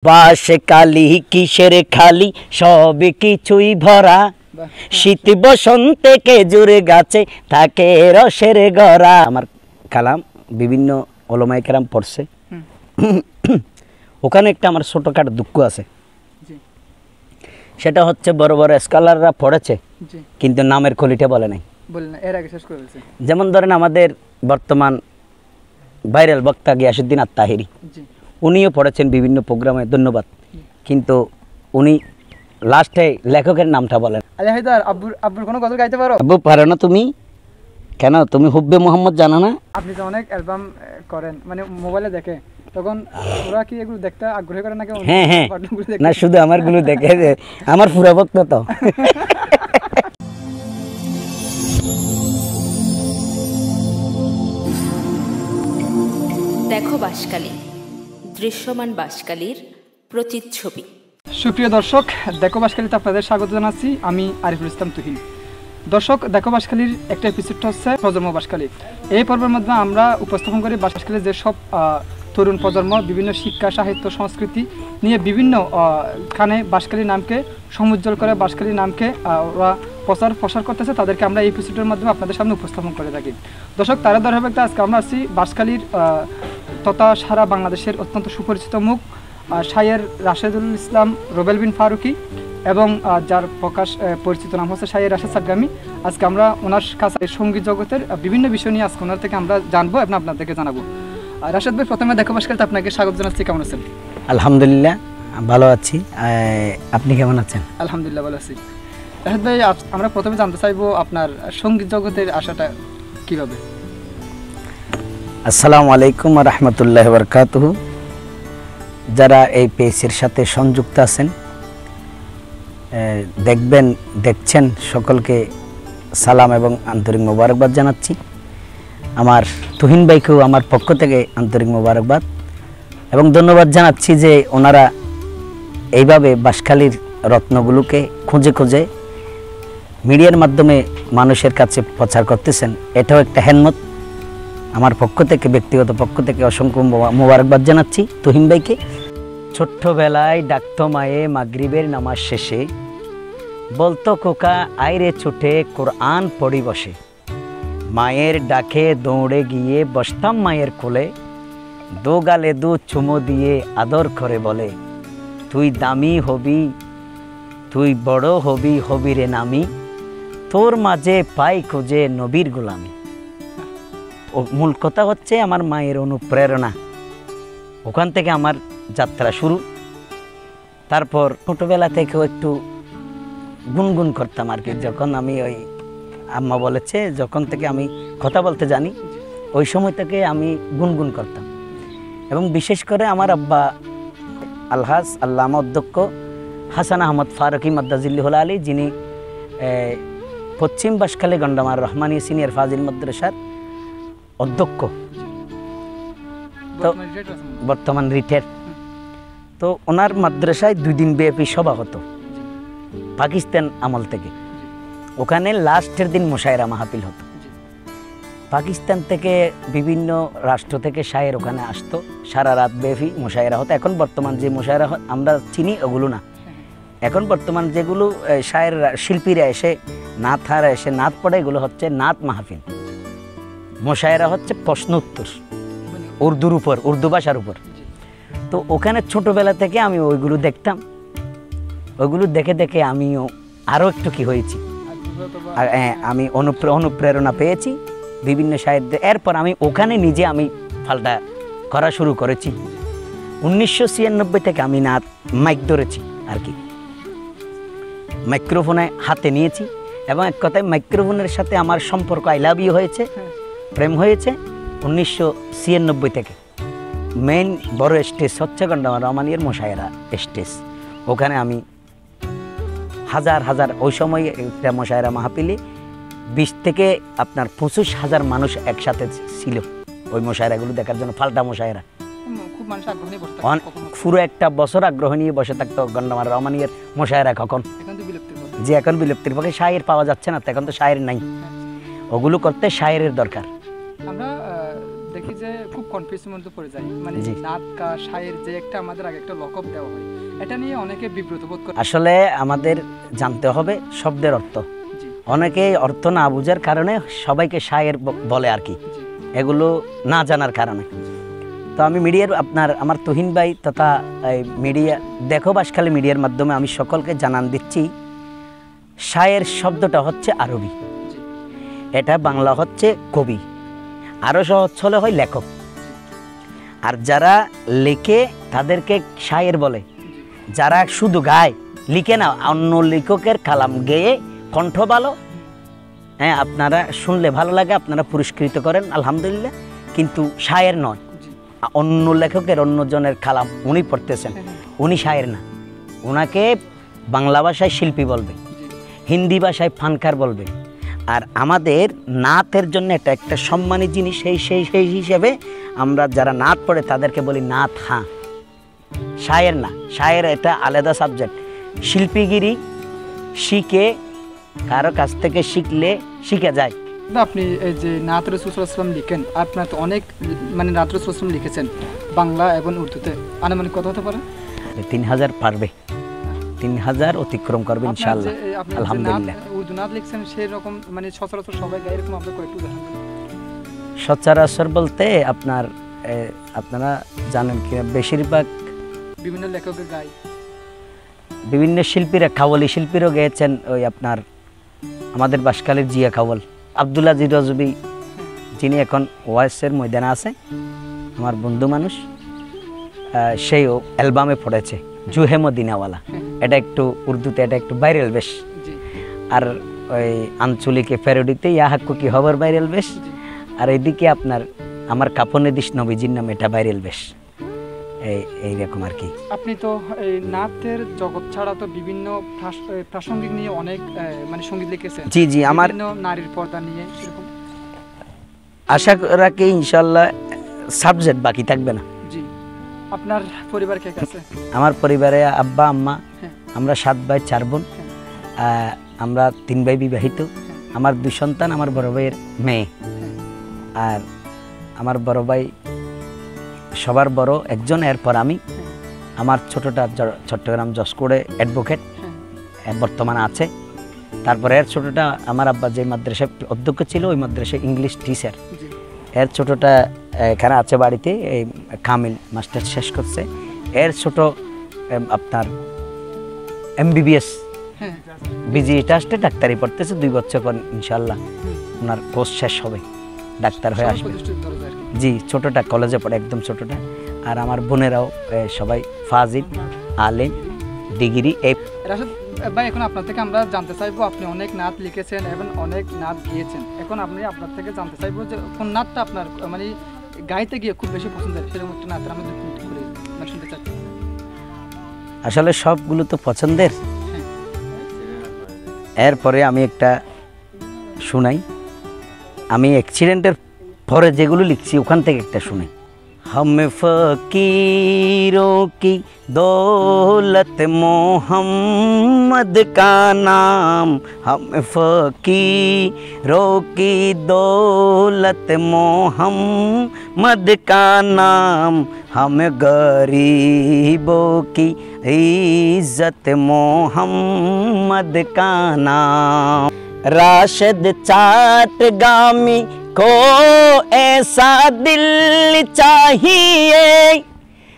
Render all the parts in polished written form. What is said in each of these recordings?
বাসে কালি কিসের খালি সব কিছুই ভরা, শীত বসন্তে খেজুর গাছে থাকে রসের গড়া। আমার কালাম বিভিন্ন ওলামায়ে কেরাম পড়ছে, ওখানে একটা আমার ছোটখাটো দুঃখ আছে। সেটা হচ্ছে বড় বড় স্কলাররা পড়েছে কিন্তু নামের কলিটা বলে নাই। যেমন ধরেন আমাদের বর্তমান ভাইরাল বক্তা গিয়াসউদ্দিন আত-তাহিরি, উনিও পড়েছেন বিভিন্ন প্রোগ্রামে, ধন্যবাদ, কিন্তু উনি লাস্টে লেখকের নামটা বলেন। আব্বুর কোনো গজল গাইতে পারো? আব্বু পারো না তুমি? কেন, তুমি হুব্বে মোহাম্মদ জানো না? আপনি তো অনেক অ্যালবাম করেন, মানে মোবাইলে দেখে, তখন ওরা কি এগুলো দেখতে আগ্রহী করে নাকি? হ্যাঁ হ্যাঁ, না শুধু আমার গুলো দেখে, আমার পুরা ভক্ত তো। দেখো বাঁশখালী, দৃশ্যমান বাঁশখালীর প্রতিচ্ছবি। সুপ্রিয় দর্শক, দেখো বাঁশখালীতে আপনাদের স্বাগত জানাচ্ছি। আমি আরিফুল ইসলাম তুহিন। দর্শক, দেখো বাঁশখালীর একটা এপিসোডটা হচ্ছে প্রজন্ম বাঁশখালী। এই পর্বের মধ্যে আমরা উপস্থাপন করি বাঁশখালীর যেসব তরুণ প্রজন্ম বিভিন্ন শিক্ষা, সাহিত্য, সংস্কৃতি নিয়ে বিভিন্ন খানে বাঁশখালীর নামকে সমুজ্জ্বল করে, বাঁশখালীর নামকে ওরা প্রসার করতেছে, তাদেরকে আমরা এই এপিসোডের মাধ্যমে আপনাদের সামনে উপস্থাপন করে থাকি। দর্শক, তারা ধারাবাহিকতা আজকে আমরা আসছি বাঁশখালীর তথা সারা বাংলাদেশের অত্যন্ত সুপরিচিত মুখ শায়ের রাশেদুল ইসলাম রুবেল বিন ফারুকি, এবং যার পরিচিত নাম হচ্ছে শায়ের রাশেদ সাগ্গামি। আজকে আমরা ওনার কাছে সঙ্গীত জগতের বিভিন্ন বিষয় নিয়ে আজকে ওনার থেকে আমরা জানবো এবং আপনাদেরকে জানাবো। রাশেদ ভাই, প্রথমে দেখো বাঁশখালীতে আপনাকে স্বাগত জানাচ্ছি। কেমন আছেন? আলহামদুলিল্লাহ ভালো আছি, আপনি কেমন আছেন? আলহামদুলিল্লাহ ভালো আছি। রাশেদ ভাই, আমরা প্রথমে জানতে চাইবো আপনার সঙ্গীত জগতের আশাটা কিভাবে? আসসালামু আলাইকুম ওয়া রাহমাতুল্লাহি ওয়া বারাকাতুহু। যারা এই পেজের সাথে সংযুক্ত আছেন, দেখছেন, সকলকে সালাম এবং আন্তরিক মোবারকবাদ জানাচ্ছি। আমার তুহিন ভাইকেও আমার পক্ষ থেকে আন্তরিক মোবারকবাদ এবং ধন্যবাদ জানাচ্ছি যে ওনারা এইভাবে বাঁশখালীর রত্নগুলোকে খুঁজে খুঁজে মিডিয়ার মাধ্যমে মানুষের কাছে প্রচার করতেছেন। এটাও একটা হেলমত। আমার পক্ষ থেকে, ব্যক্তিগত পক্ষ থেকে অসংখ্য মোবারকবাদ জানাচ্ছি তুহিন ভাইকে। ছোট্টবেলায় ডাকতো মায়ে মাগরিবের নামাজ শেষে, বলতো কোকা আইরে ছুটে কোরআন পড়ি বসে। মায়ের ডাকে দৌড়ে গিয়ে বসতাম মায়ের কোলে, দো গালে দু চুমো দিয়ে আদর করে বলে, তুই দামি হবি, তুই বড় হবি, হবি রে নামি, তোর মাঝে পাই খুঁজে নবীর গোলামি। মূল কথা হচ্ছে আমার মায়ের অনুপ্রেরণা, ওখান থেকে আমার যাত্রা শুরু। তারপর ছোটোবেলা থেকেও একটু গুনগুন করতাম আর কি। যখন আমি ওই আম্মা বলেছে, যখন থেকে আমি কথা বলতে জানি, ওই সময় থেকে আমি গুনগুন করতাম। এবং বিশেষ করে আমার আব্বা আলহাজ আল্লামা অধ্যক্ষ হাসান আহমদ ফারুকি মাদ্দাজিল্লাহুল আলী, যিনি পশ্চিম বাঁশখালী গন্ডামার রহমানী সিনিয়র ফাজিল মাদ্রাসার অধ্যক্ষ, তো বর্তমান রিটায়ার। তো ওনার মাদ্রাসায় 2 দিন ব্যাপী সভা হতো পাকিস্তান আমল থেকে। ওখানে লাস্টের দিন মুশায়রা মাহফিল হতো। পাকিস্তান থেকে বিভিন্ন রাষ্ট্র থেকে শায়ের ওখানে আসতো, সারা রাত ব্যাপী মুশায়রা হতো। এখন বর্তমান যে মুশায়রা আমরা চিনি ওগুলো না, এখন বর্তমান যেগুলো শায়ের শিল্পীরা এসে নাতহারা এসে নাত পড়ে, এগুলো হচ্ছে নাত মাহফিল। মুশায়রা হচ্ছে প্রশ্ন উত্তর উর্দুর উপর, উর্দু ভাষার উপর। তো ওখানে ছোটোবেলা থেকে আমি ওইগুলো দেখতাম। ওইগুলো দেখে দেখে আমিও আরও একটু কি হয়েছি, আমি অনুপ্রেরণা পেয়েছি বিভিন্ন সাহিত্যে। এরপর আমি ওখানে নিজে আমি ফালটা করা শুরু করেছি। 1996 থেকে আমি নাত মাইক ধরেছি আর কি, মাইক্রোফোনে হাতে নিয়েছি। এবং এক কথায় মাইক্রোফোনের সাথে আমার সম্পর্ক আই লাভ ইউ হয়েছে, প্রেম হয়েছে 1996 থেকে। মেইন বড় স্টেজ হচ্ছে গন্ডামার রহমানিয়ার মুশায়রা স্টেজ। ওখানে আমি হাজার হাজার, ওই সময় একটা মুশায়রা মাহফিলে 20 থেকে আপনার 25,000 মানুষ একসাথে ছিল ওই মুশায়রাগুলো দেখার জন্য। ফালটা মুশায়রা পুরো একটা বছর আগ্রহ নিয়ে বসে থাকতো গন্ডামার রহমানিয়ার মুশায়রা। কখন যে এখন বিলুপ্তির পক্ষে, শায়ের পাওয়া যাচ্ছে না, এখন তো শায়ের নাই। ওগুলো করতে শায়েরের দরকার। আমরা দেখি যে খুব কনফিউশনের মধ্যে পড়ে যায়, মানে জি। নাত কা শায়ের যে একটা আমাদের আগে একটা লকব দেওয়া হয়, এটা নিয়ে অনেকে বিব্রত বোধ করে। আসলে আমাদের জানতে হবে শব্দের অর্থ। জি অনেকে অর্থ না বুঝার কারণে সবাইকে শায়ের বলে আর কি, জি এগুলো না জানার কারণে। তো আমি মিডিয়ার আমার তুহিন ভাই তথা মিডিয়া দেখো বাঁশখালী মিডিয়ার মাধ্যমে আমি সকলকে জানান দিচ্ছি, শায়ের শব্দটা হচ্ছে আরবি, জি এটা বাংলা হচ্ছে কবি, আরও সহজ হলে হয় লেখক। আর যারা লেখে তাদেরকে শায়ের বলে, যারা শুধু গায় লিখে না, অন্য লেখকের কালাম গেয়ে কণ্ঠ ভালো, হ্যাঁ আপনারা শুনলে ভালো লাগে, আপনারা পুরস্কৃত করেন আলহামদুলিল্লাহ, কিন্তু শায়ের নয়। জি অন্য লেখকের অন্যজনের কালাম উনি পড়তেছেন, উনি শায়ের না, ওনাকে বাংলা ভাষায় শিল্পী বলবে, হিন্দি ভাষায় ফানকার বলবে। আর আমাদের নাতের জন্য এটা একটা সম্মানী জিনিস, সেই হিসেবে আমরা যারা নাত পড়ে তাদেরকে বলি নাত, হ্যাঁ শায়ের না। শায়ের এটা আলাদা সাবজেক্ট। শিল্পীগিরি শিখে কারো কাছ থেকে শিখে যায়। আপনি এই যে নাত রাসূল সাল্লাল্লাহু আলাইহি ওয়াসাল্লাম লিখেন, আপনার তো অনেক মানে নাত রাসূল সাল্লাল্লাহু আলাইহি ওয়াসাল্লাম লিখেছেন বাংলা এবং উর্দুতে, আনুমানিক কত হতে পারে? 3000 পারবে, 3000 অতিক্রম করবে আপনার ইনশাআল্লাহ যে আপনি যে আলহামদুলিল্লাহ। নাত উর্দু নাত লিখছেন সেই রকম মানে সচরাচর সবাই গায় এরকম আপনি কয়েকটু দেখান। সচরাচর বলতে আপনারা জানেন কি, বেশিরভাগ বিভিন্ন লেখকের গায়, বিভিন্ন শিল্পীরা, কাওয়ালি শিল্পীরাও গেয়েছেন। ওই আপনার আমাদের বাঁশখালীর জিয়া কাওয়াল, আব্দুল আজিজ রজবি, যিনি এখন ওয়াইসের ময়দানে আছে, আমার বন্ধু মানুষ, সেও অ্যালবামে পড়েছে জুহে মদিনাওয়ালা। এটা একটু উর্দুতে এটা একটু ভাইরাল বেশ। জি আর ওই আঞ্চলিকে প্যারোডিতে ইয়া হাক্কু কি খবর ভাইরাল বেশ। জি আর এইদিকে আপনার আমার কাপনে দিস নবীজির নাম, এটা ভাইরাল বেশ। এইরকম আর কি। আপনি তো এই নাতের জগৎ ছাড়া তো বিভিন্ন প্রাসঙ্গিক নিয়ে অনেক মানে সঙ্গীত লিখেছেন। জি জি, আমার বিভিন্ন নারীর পর্দা নিয়ে এরকম। আশা রাখি ইনশাল্লাহ সাবজেক্ট বাকি থাকবে না। জি আপনার পরিবার কে কে আছে? আমার পরিবারে আব্বা আম্মা, হ্যাঁ। আমরা 7 ভাই 4 বোন, আমরা 3 ভাই বিবাহিত, আমার 2 সন্তান, আমার বড় ভাইয়ের মেয়ে। আর আমার বড় ভাই সবার বড় একজন, এরপর আমি। আমার ছোটটা চট্টগ্রাম জসকোড়ে অ্যাডভোকেট বর্তমানে আছে। তারপরে এর ছোটটা আমার আব্বা যে মাদ্রাসায় অধ্যক্ষ ছিল ওই মাদ্রাসায় ইংলিশ টিচার। এর ছোটটা এখানে আছে বাড়িতে, এই কামিল মাস্টার শেষ করছে। এর ছোট আপনার MBBS বিজি ট্রাস্টে ডাক্তারি পড়তেছে, 2 বছর পর ইনশাল্লাহ ওনার কোর্স শেষ হবে, ডাক্তার হয়ে আসবে। জি, ছোটটা কলেজে পড়ে, একদম ছোটটা। আর আমার বোনেরাও সবাই ফাজিল, আলেম, ডিগ্রি। রাশেদ ভাই, এখন আপনার থেকে আমরা জানতে চাইবো, আপনি অনেক নাত লিখেছেন এবং অনেক নাত গিয়েছেন। এখন আপনার থেকে জানতে চাইবো যে কোন নাতটা আপনার মানে গাইতে গিয়ে খুব বেশি পছন্দের, সেরকম একটা নাতের আমরা 2 মিনিট করে মানে শুনতে চাচ্ছি। আসলে সবগুলো তো পছন্দের, এরপরে আমি একটা শুনাই। আমি অ্যাক্সিডেন্টের পরে যেগুলো লিখছি ওখান থেকে একটা শুনাই। हम फकीरों की दौलत मोहम्मद का नाम, हम फकीरों की दौलत मोहम्मद का नाम, हम गरीबों की इज्जत मोहम्मद का नाम। राशिद चाटगामी को ऐसा दिल चाहिए,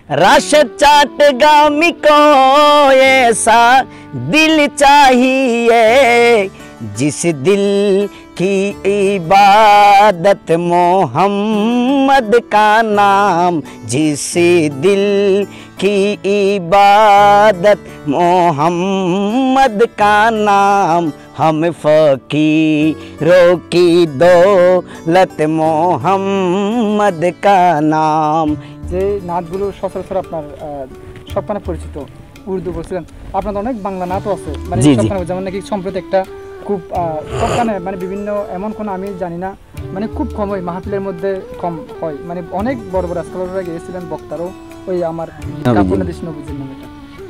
राशिद चाटगामी को ऐसा दिल चाहिए, जिस दिल की इबादत मोहम्मद का नाम, जिस दिल की इबादत मोहम्मद का नाम, हम फकीरों की दौलत मोहम्मद का नाम। যে নাতগুলো সচরাচর আপনার সবখানে পরিচিত, উর্দু বলছিলেন, আপনার অনেক বাংলা নাতও আছে মানে সবখানে, যেমন নাকি সম্প্রতি একটা খুব সবখানে মানে বিভিন্ন, এমন কোনো আমি জানি না, মানে খুব কম হয় মাহফিলের মধ্যে কম হয়, মানে অনেক বড় বড় স্কলাররা গিয়েছিলেন বক্তারও, ওই আমার কাপড় দেশ নবীজির নামটা।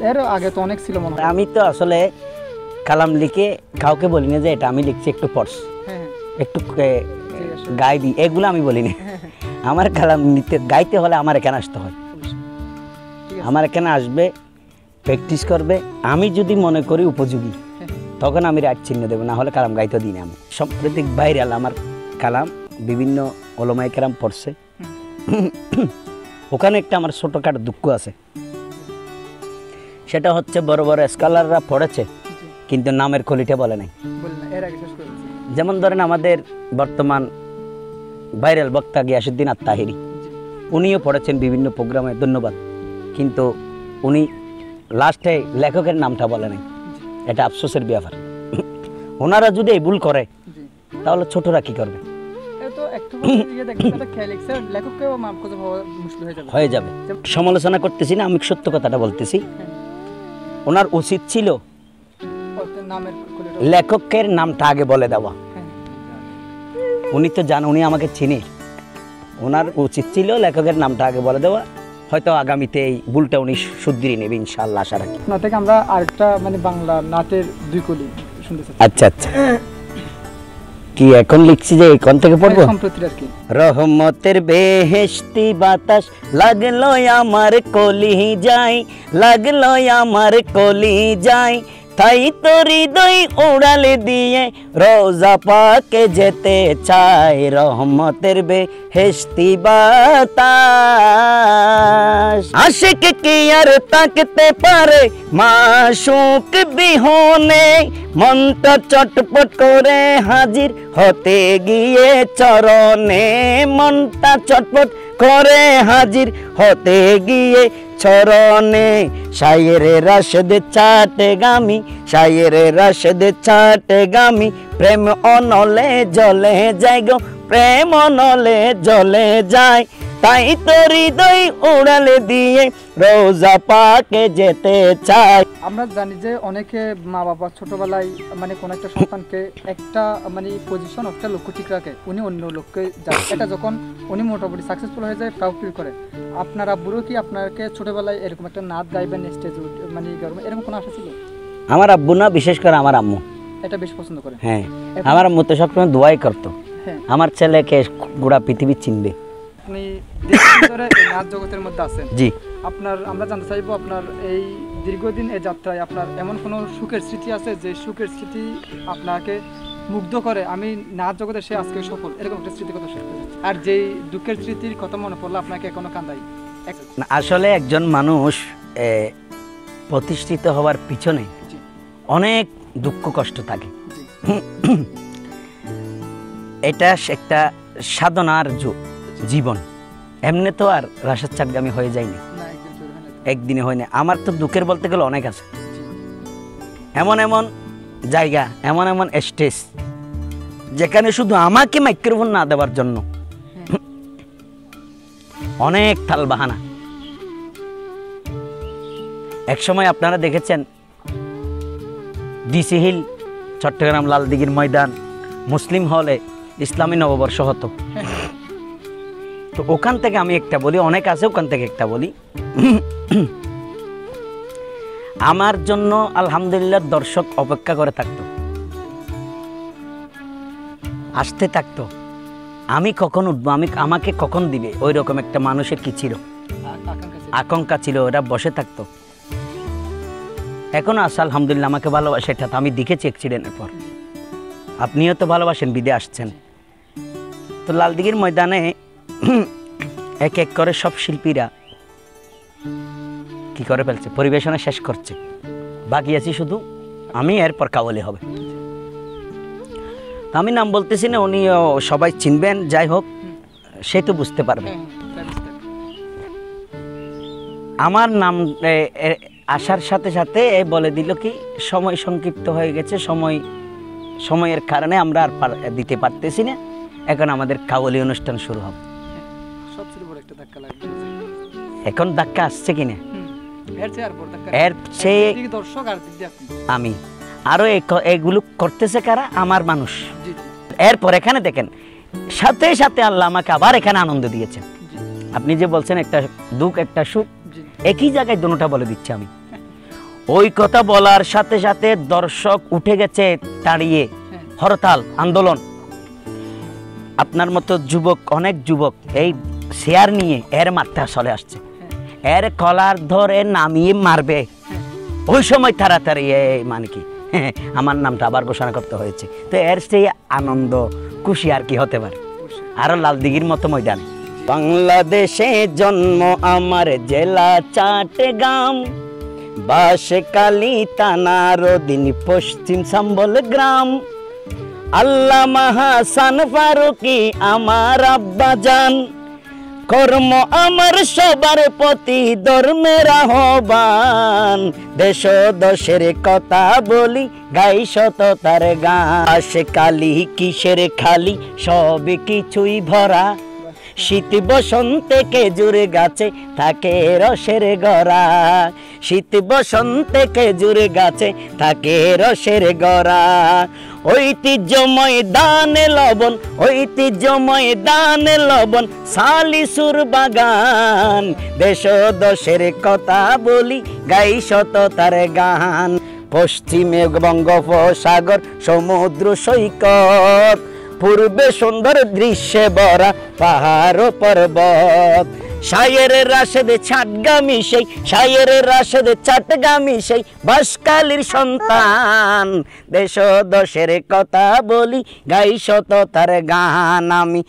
এর আগে তো অনেক ছিল মনে হয়। আমি তো আসলে কালাম লিখে কাউকে বলি না যে এটা আমি লিখছি, একটু পড়স, একটু গাই দিই, এগুলো আমি বলি না। আমার কালাম নিতে গাইতে হলে আমার এখানে আসতে হয়, ঠিক আছে। আমার এখানে আসবে, প্র্যাকটিস করবে। আমি যদি মনে করি উপযোগী তখন আমি রাইট চিহ্ন দেবো, না হলে কালাম গাইতে দিই না। আমি সাম্প্রতিক ভাইরাল আমার কালাম বিভিন্ন ওলামায়ে কেরাম পড়ছে। ওখানে একটা আমার ছোটোখাটো দুঃখ আছে, সেটা হচ্ছে বড় বড় স্কলাররা পড়েছে কিন্তু নামের কলিটা বলে নাই। বললেন এর আগে শেষ করেছি। যেমন ধরেন আমাদের বর্তমান ভাইরাল বক্তা গিয়াসউদ্দিন আত-তাহিরি, উনিও পড়েছেন বিভিন্ন প্রোগ্রামে, ধন্যবাদ, কিন্তু উনি লাস্টে লেখকের নামটা বলে নাই। এটা আফসোসের ব্যাপার। ওনারা যদি এই ভুল করে জি, তাহলে ছোটরা কি করবে? এ তো একটু ইয়ে দেখবেন এটা খেয়াল লিখছে, লেখককেও মাপ খুঁজে পাওয়া মুশকিল হয়ে যাবে। হয়ে যাবে। সমালোচনা করতেছি না, আমি সত্য কথাটা বলতেছি। ওনার উচিত ছিল ওর নামের কলিটা লেখকের নামটা আগে বলে দেওয়া। উনি তো জান, উনি আমাকে চিনে, ওনার উচিত ছিল লেখকের নামটা আগে বলে দেওয়া। হয়তো আগামীতে এই ভুলটা উনি শুধরিয়ে নেবে ইনশাআল্লাহ, আশা রাখি। না থেকে আমরা আরেকটা মানে বাংলা নাটের দুই কলি শুনতে চাচ্ছি। আচ্ছা আচ্ছা, কি এখন লিখছি যে কোন থেকে পড়বো? সম্প্রতি আর কি। রহমতের বেহেশতি বাতাস লাগলো আমার কলি যাই, লাগলো আমার কলি যাই, তাই তো হৃদয় উড়ালে দিয়ে রোজা পাকে যেতে চাই। রহমতের বেহেশতি বাতাস আশিক কি আর তাকতে পারে মাশূক বিহনে, মনটা চটপট করে হাজির হতে গিয়ে চরণে, মনটা চটপট করে হাজির হতে গিয়ে চরণে। শায়েরে রাশেদ চাটগামী, শায়েরে রাশেদ চাটগামী, প্রেম অনলে জ্বলে যায় গো, প্রেম অনলে জ্বলে যায়, তাই তো হৃদয় উড়ালে দিয়ে রোজা পাকে যেতে চায়। আমরা জানি যে অনেকে মা বাবা ছোটবেলায় মানে কোন একটা সন্তানকে একটা মানে পজিশন একটা লক্ষ্য ঠিক রাখে, উনি অন্য লক্ষ্যে যায়, এটা যখন উনি মোটামুটি সাকসেসফুল হয়ে যায় প্রাউড ফিল করে। আপনার আব্বুরও কি আপনাকে ছোটবেলায় এরকম একটা নাচ গাইবেন স্টেজ মানে এরকম কোনো আশা ছিল? আমার আব্বু না, বিশেষ করে আমার আম্মু এটা বেশ পছন্দ করে। হ্যাঁ, আমার আম্মু তো সবসময় দোয়াই করতো হ্যাঁ, আমার ছেলেকে গোটা পৃথিবী চিনবে। আপনি দীর্ঘদিন ধরে এই নাচ জগতের মধ্যে আছেন, জি, আপনার আমরা জানতে চাইবো আপনার এই দীর্ঘদিন এই যাত্রায় আপনার এমন কোনো সুখের স্মৃতি আছে যে সুখের স্মৃতি আপনাকে মুগ্ধ করে, আমি নাচ জগতে সে আজকে সফল, এরকম একটা স্মৃতি কথা শুনতে চাচ্ছি। আর যেই দুঃখের স্মৃতির কথা মনে পড়লে আপনাকে এখনো কান্দাই? না, আসলে একজন মানুষ প্রতিষ্ঠিত হওয়ার পিছনে জি, অনেক দুঃখ কষ্ট থাকে। জি, এটা একটা সাধনার জীবন, এমনি তো আর রাশেদ চাটগামী হয়ে যায়নি, না একদিন তৈরি হয় না। একদিনে হয় না। আমার তো দুঃখের বলতে গেলে অনেক আছে। জি, এমন এমন জায়গা, এমন এমন স্টেজ যেখানে শুধু আমাকে মাইক্রোফোন না দেওয়ার জন্য অনেক তাল বাহানা। এক সময় আপনারা দেখেছেন ডিসি হিল, চট্টগ্রাম লালদিঘির ময়দান, মুসলিম হলে ইসলামী নববর্ষ হতো। তো ওখান থেকে আমি একটা বলি, অনেক আছে, ওখান থেকে একটা বলি। আমার জন্য আলহামদুলিল্লাহ দর্শক অপেক্ষা করে থাকতো, আসতে থাকতো, আমি কখন উঠবো, আমাকে কখন দিবে, ওই রকম একটা মানুষের কি ছিল, আকাঙ্ক্ষা ছিল, ওরা বসে থাকতো। এখনো আছে আলহামদুলিল্লাহ, আমাকে ভালোবাসে, এটা তো আমি দেখেছি অ্যাক্সিডেন্টের পর। আপনিও তো ভালোবাসেন, বিদে আসছেন। তো লালদিঘির ময়দানে এক এক করে সব শিল্পীরা কি করে ফেলছে, পরিবেশনা শেষ করছে, বাকি আছি শুধু আমি, এরপর কাওয়ালি হবে। আমি নাম বলতেছি না, উনি সবাই চিনবেন, যাই হোক সে তো বুঝতে পারবে। আমার নাম আসার সাথে সাথে বলে দিল কি সময় সংক্ষিপ্ত হয়ে গেছে, সময়ের কারণে আমরা আর দিতে পারতেছি না, এখন আমাদের কাওয়ালি অনুষ্ঠান শুরু হবে। সবচেয়ে বড় একটা ধাক্কা লাগবে, এখন ধাক্কা আসছে কিনা, এর চেয়ে দর্শক আর দিদি আপনি আমি আরো এগুলো করতেছে কারা, আমার মানুষ। জি, এরপর এখানে দেখেন সাথে সাথে আল্লাহ আমাকে আবার এখানে আনন্দ দিয়েছেন। জি, আপনি যে বলছেন একটা দুঃখ একটা সুখ, জি, একই জায়গায় দুটোটা বলে দিচ্ছি আমি। ওই কথা বলার সাথে সাথে দর্শক উঠে গেছে দাঁড়িয়ে, হরতাল আন্দোলন। আপনার মতো যুবক, অনেক যুবক এই শেয়ার নিয়ে এর মারতে চলে আসছে, এর কলার ধরে নামিয়ে মারবে, ওই সময় তাড়াতাড়ি মানে কি আমার নামটা আবার ঘোষণা করতে হয়েছে। তো এর সেই আনন্দ খুশি আর কি হতে পারে, আরো লালদিঘির মতো ময়দান। বাংলাদেশে জন্ম আমার, জেলা চট্টগ্রাম, বাঁশখালী থানার অধীন পশ্চিম সম্বল গ্রাম। আল্লামা হাসান ফারুকী আমার আব্বাজান, কর্ম আমার সবার প্রতি ধর্মের আহ্বান। দেশ দশের কথা বলি, গাই সততার গান। বাঁশখালী কিসের খালি, সব কিছুই ভরা, শীত বসন্তে খেজুর গাছে থাকে রসের গড়া, শীত বসন্তে খেজুর গাছে থাকে রসের গড়া। ঐতিহ্যময় দানে লবণ, ঐতিহ্যময় দানে লবণ, সালিসুর বাগান। দেশ দশের কথা বলি, গাই সততার গান। পশ্চিমে বঙ্গোপসাগর সমুদ্র সৈকত, পূর্বে সুন্দর দৃশ্যে ভরা পাহাড় পর্বত। শায়ের রাশেদে ছাটগামি সেই, শায়ের রাশেদে ছাটগামি সেই বাঁশখালীর সন্তান। দেশ দশের কথা বলি, গাই সততার গান আমি।